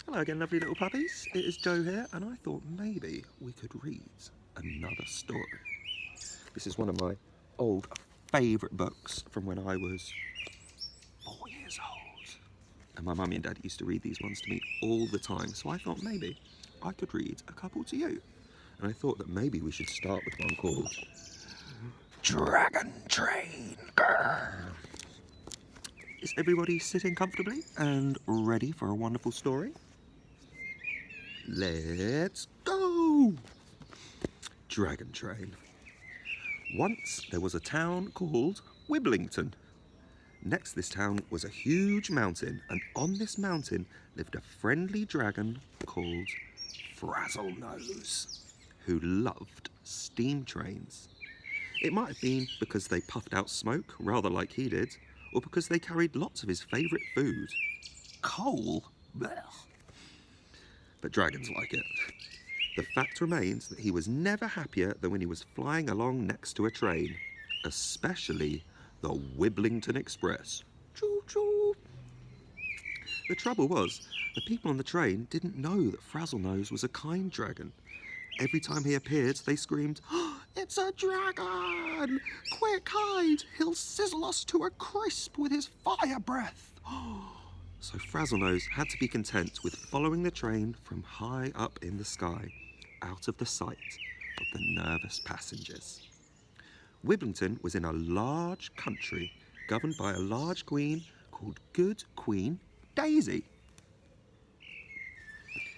Hello again, lovely little puppies. It is Joe here, and I thought maybe we could read another story. This is one of my old favourite books from when I was 4 years old. And my mummy and daddy used to read these ones to me all the time, so I thought maybe I could read a couple to you. And I thought that maybe we should start with one called Dragon Train. Is everybody sitting comfortably and ready for a wonderful story? Let's go! Dragon Train. Once there was a town called Wiblington. Next to this town was a huge mountain, and on this mountain lived a friendly dragon called Frazzlenose, who loved steam trains. It might have been because they puffed out smoke rather like he did, or because they carried lots of his favourite food, coal. Blech. But dragons like it. The fact remains that he was never happier than when he was flying along next to a train, especially the Wiblington Express. Choo choo. The trouble was, the people on the train didn't know that Frazzlenose was a kind dragon. Every time he appeared, they screamed, "Oh, it's a dragon! Quick, hide! He'll sizzle us to a crisp with his fire breath!" So Frazzlenose had to be content with following the train from high up in the sky, out of the sight of the nervous passengers. Wiblington was in a large country governed by a large queen called Good Queen Daisy.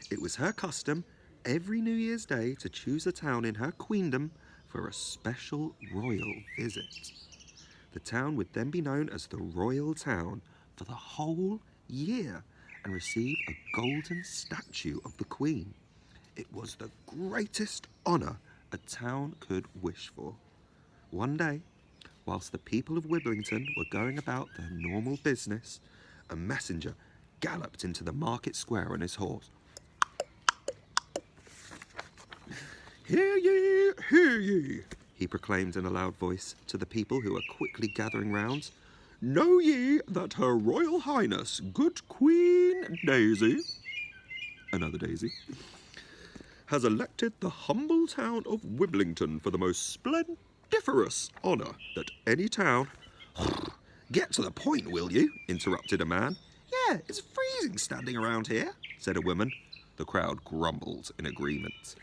It was her custom every New Year's Day to choose a town in her queendom for a special royal visit. The town would then be known as the Royal Town for the whole year and receive a golden statue of the Queen. It was the greatest honour a town could wish for. One day, whilst the people of Wiblington were going about their normal business, a messenger galloped into the market square on his horse. "Hear ye," he proclaimed in a loud voice to the people who were quickly gathering round. "Know ye that Her Royal Highness, Good Queen Daisy," another Daisy, "has elected the humble town of Wiblington for the most splendiferous honour that any town—" "Get to the point, will you?" interrupted a man. "Yeah, it's freezing standing around here," said a woman. The crowd grumbled in agreement.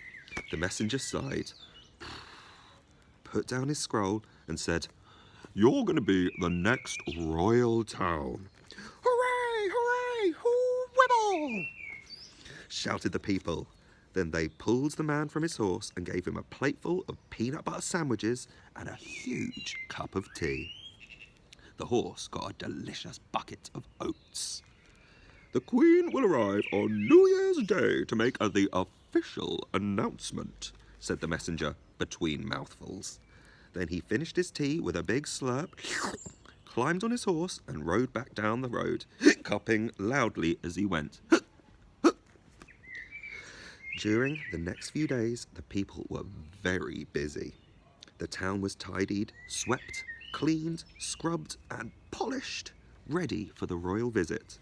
The messenger sighed, put down his scroll, and said, "You're going to be the next royal town." "Hooray! Hooray! Hoo-wibble!" shouted the people. Then they pulled the man from his horse and gave him a plateful of peanut butter sandwiches and a huge cup of tea. The horse got a delicious bucket of oats. "The Queen will arrive on New Year's Day to make the official announcement," said the messenger between mouthfuls. Then he finished his tea with a big slurp, climbed on his horse and rode back down the road, hiccuping loudly as he went. During the next few days, the people were very busy. The town was tidied, swept, cleaned, scrubbed and polished, ready for the royal visit.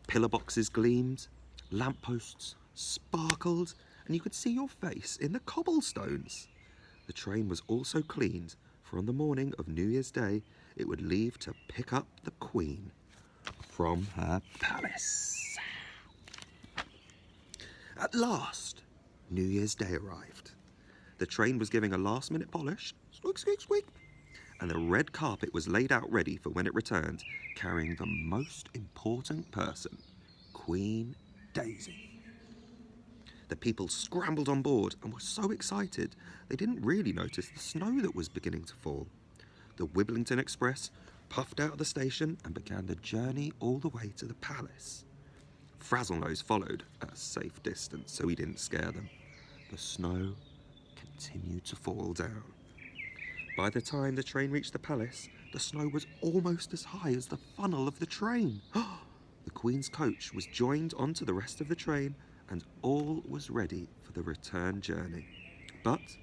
Pillar boxes gleamed, lampposts sparkled, and you could see your face in the cobblestones. The train was also cleaned, for on the morning of New Year's Day, it would leave to pick up the Queen from her palace. At last, New Year's Day arrived. The train was giving a last-minute polish, squeak, squeak, squeak, and the red carpet was laid out ready for when it returned, carrying the most important person, Queen Daisy. The people scrambled on board and were so excited they didn't really notice the snow that was beginning to fall. The Wiblington Express puffed out of the station and began the journey all the way to the palace. Frazzlenose followed at a safe distance so he didn't scare them. The snow continued to fall down. By the time the train reached the palace, the snow was almost as high as the funnel of the train. The Queen's coach was joined onto the rest of the train, and all was ready for the return journey. But,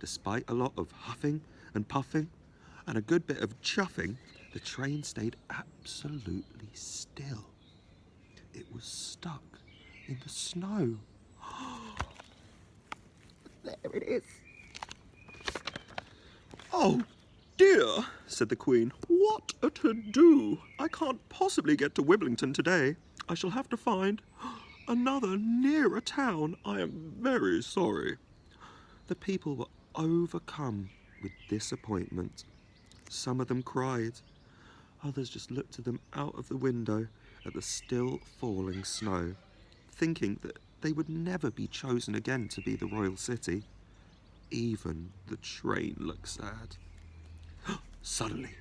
despite a lot of huffing and puffing and a good bit of chuffing, the train stayed absolutely still. It was stuck in the snow. There it is. Oh dear, said the Queen. What a to-do! I can't possibly get to Wiblington today. I shall have to find another nearer town. I am very sorry. The people were overcome with disappointment. Some of them cried. Others just looked at them out of the window at the still falling snow, thinking that they would never be chosen again to be the royal city. Even the train looked sad. Suddenly,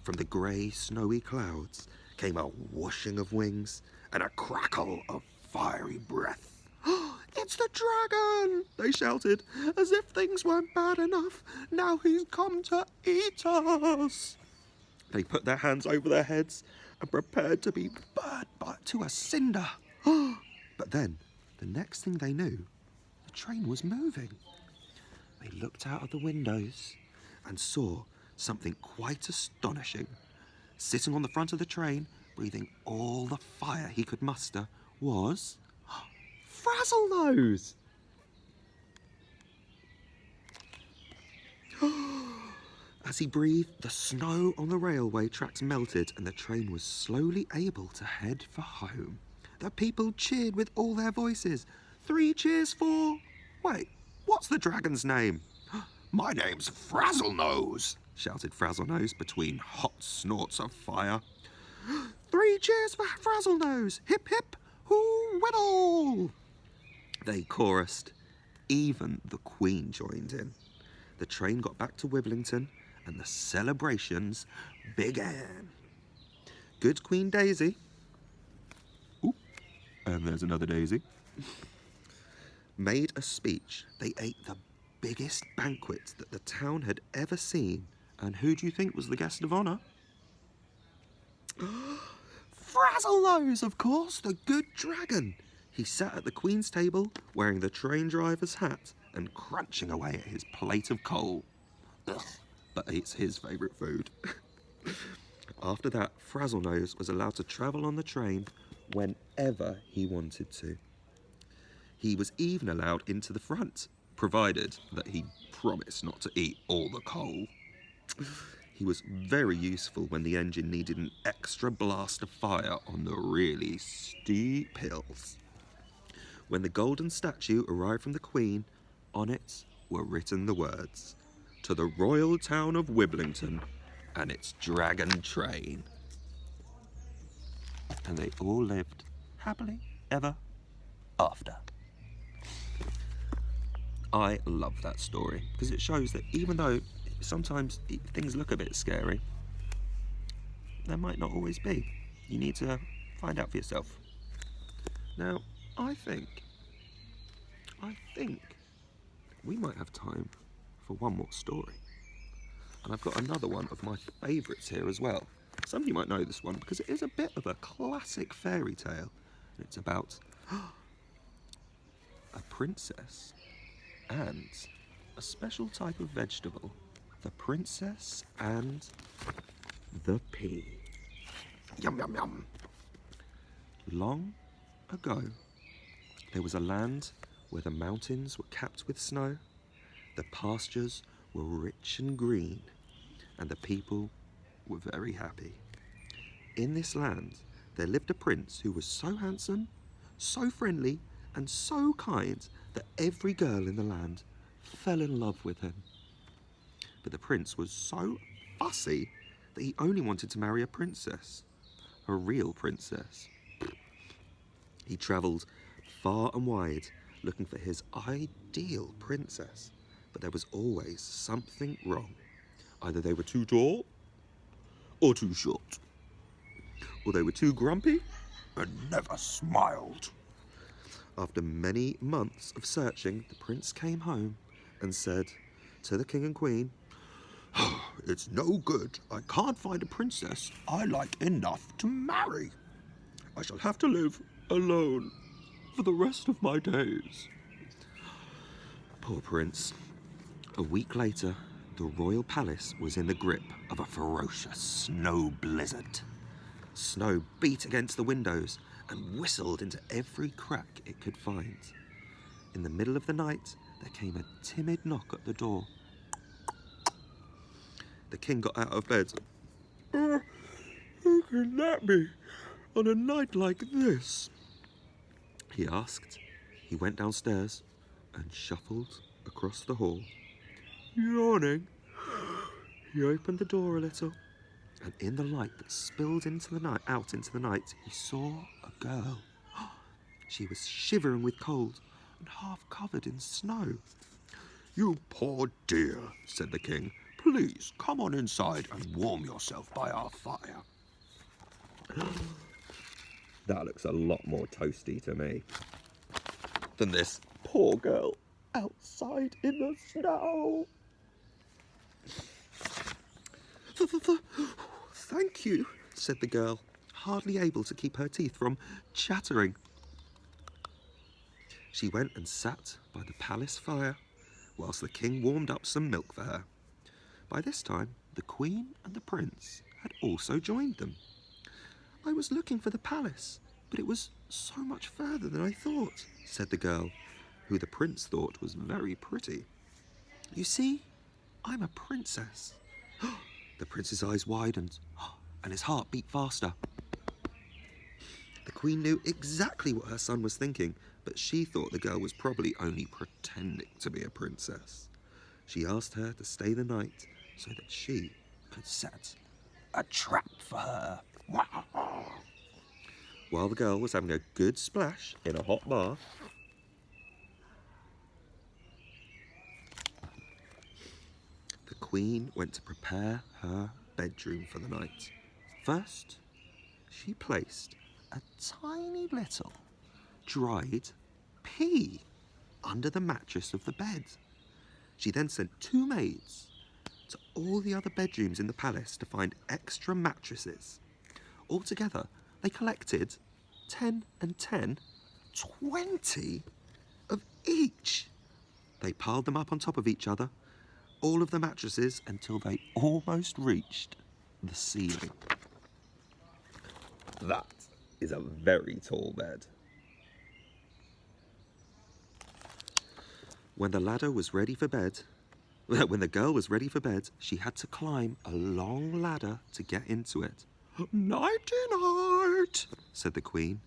from the grey, snowy clouds came a whooshing of wings and a crackle of fiery breath. It's the dragon, they shouted, as if things weren't bad enough. Now he's come to eat us. They put their hands over their heads and prepared to be burned to a cinder. But then, the next thing they knew, the train was moving. They looked out of the windows and saw something quite astonishing. Sitting on the front of the train, breathing all the fire he could muster, was Frazzlenose! As he breathed, the snow on the railway tracks melted and the train was slowly able to head for home. The people cheered with all their voices. 3 cheers for... Wait, what's the dragon's name? My name's Frazzlenose, shouted Frazzlenose between hot snorts of fire. 3 cheers for Frazzlenose! Hip hip, hoo whittle! They chorused. Even the Queen joined in. The train got back to Wiblington and the celebrations began. Good Queen Daisy, oop, and there's another Daisy, made a speech. They ate the biggest banquet that the town had ever seen. And who do you think was the guest of honour? Frazzlenose, of course, the good dragon. He sat at the Queen's table wearing the train driver's hat and crunching away at his plate of coal. Ugh, but it's his favourite food. After that, Frazzlenose was allowed to travel on the train whenever he wanted to. He was even allowed into the front, provided that he promised not to eat all the coal. He was very useful when the engine needed an extra blast of fire on the really steep hills. When the golden statue arrived from the Queen, on it were written the words, "To the royal town of Wiblington and its dragon train." And they all lived happily ever after. I love that story because it shows that even though sometimes things look a bit scary, there might not always be. You need to find out for yourself. Now, I think we might have time for one more story. And I've got another one of my favourites here as well. Some of you might know this one because it is a bit of a classic fairy tale. It's about a princess and a special type of vegetable. The Princess and the Pea. Yum, yum, yum. Long ago, there was a land where the mountains were capped with snow, the pastures were rich and green, and the people were very happy. In this land, there lived a prince who was so handsome, so friendly, and so kind that every girl in the land fell in love with him. But the prince was so fussy that he only wanted to marry a princess, a real princess. He travelled far and wide looking for his ideal princess, but there was always something wrong. Either they were too tall or too short, or they were too grumpy and never smiled. After many months of searching, the prince came home and said to the king and queen, "It's no good. I can't find a princess I like enough to marry. I shall have to live alone for the rest of my days." Poor prince. A week later, the royal palace was in the grip of a ferocious snow blizzard. Snow beat against the windows and whistled into every crack it could find. In the middle of the night, there came a timid knock at the door. The king got out of bed. Who can that be on a night like this? He asked. He went downstairs and shuffled across the hall. Yawning, he opened the door a little, and in the light that spilled out into the night, he saw a girl. She was shivering with cold and half covered in snow. You poor dear, said the king. Please come on inside and warm yourself by our fire. That looks a lot more toasty to me than this poor girl outside in the snow. Thank you, said the girl, hardly able to keep her teeth from chattering. She went and sat by the palace fire whilst the king warmed up some milk for her. By this time, the queen and the prince had also joined them. I was looking for the palace, but it was so much further than I thought, said the girl, who the prince thought was very pretty. You see, I'm a princess. The prince's eyes widened, and his heart beat faster. The queen knew exactly what her son was thinking, but she thought the girl was probably only pretending to be a princess. She asked her to stay the night so that she could set a trap for her. While the girl was having a good splash in a hot bath, the queen went to prepare her bedroom for the night. First, she placed a tiny little dried pea under the mattress of the bed. She then sent 2 maids to all the other bedrooms in the palace to find extra mattresses. Altogether, they collected 10 and 10, 20 of each. They piled them up on top of each other, all of the mattresses, until they almost reached the ceiling. That is a very tall bed. When the girl was ready for bed, she had to climb a long ladder to get into it. Nighty-night, said the queen.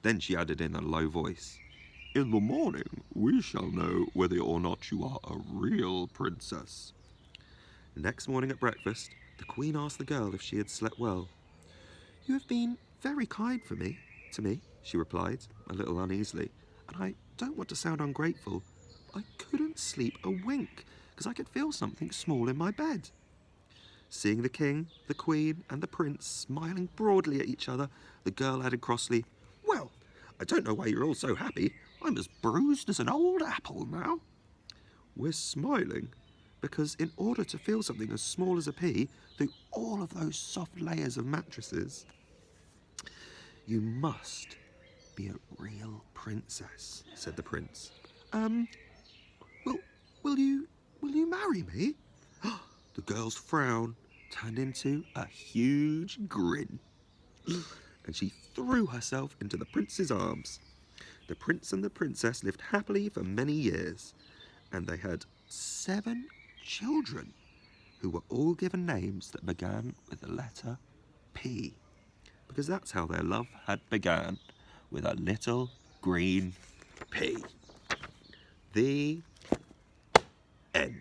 Then she added in a low voice, in the morning we shall know whether or not you are a real princess. Next morning at breakfast, the queen asked the girl if she had slept well. You have been very kind to me, she replied, a little uneasily, and I don't want to sound ungrateful. I couldn't sleep a wink because I could feel something small in my bed. Seeing the king, the queen, and the prince smiling broadly at each other, the girl added crossly, Well, I don't know why you're all so happy. I'm as bruised as an old apple now. We're smiling because in order to feel something as small as a pea through all of those soft layers of mattresses, you must be a real princess, said the prince. Will you marry me? The girl's frown turned into a huge grin, and she threw herself into the prince's arms. The prince and the princess lived happily for many years, and they had 7 children who were all given names that began with the letter P, because that's how their love had began, with a little green pea. The end.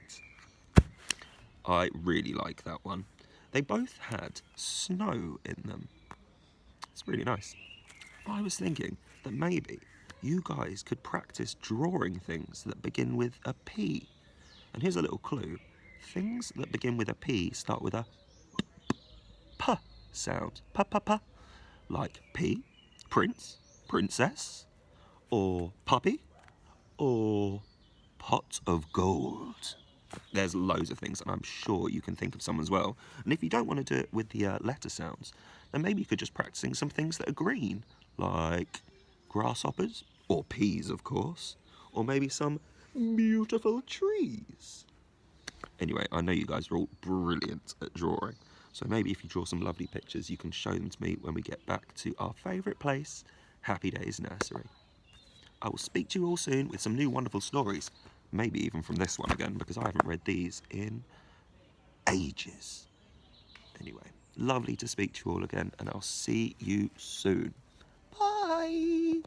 I really like that one. They both had snow in them. It's really nice. I was thinking that maybe you guys could practice drawing things that begin with a P. And here's a little clue. Things that begin with a P start with a P sound. Pa. Like P, prince, princess, or puppy, or pot of gold. There's loads of things, and I'm sure you can think of some as well. And if you don't want to do it with the letter sounds, then maybe you could just practicing some things that are green, like grasshoppers, or peas, of course, or maybe some beautiful trees. Anyway, I know you guys are all brilliant at drawing, so maybe if you draw some lovely pictures, you can show them to me when we get back to our favourite place, Happy Days Nursery. I will speak to you all soon with some new wonderful stories. Maybe even from this one again, because I haven't read these in ages. Anyway, lovely to speak to you all again, and I'll see you soon. Bye!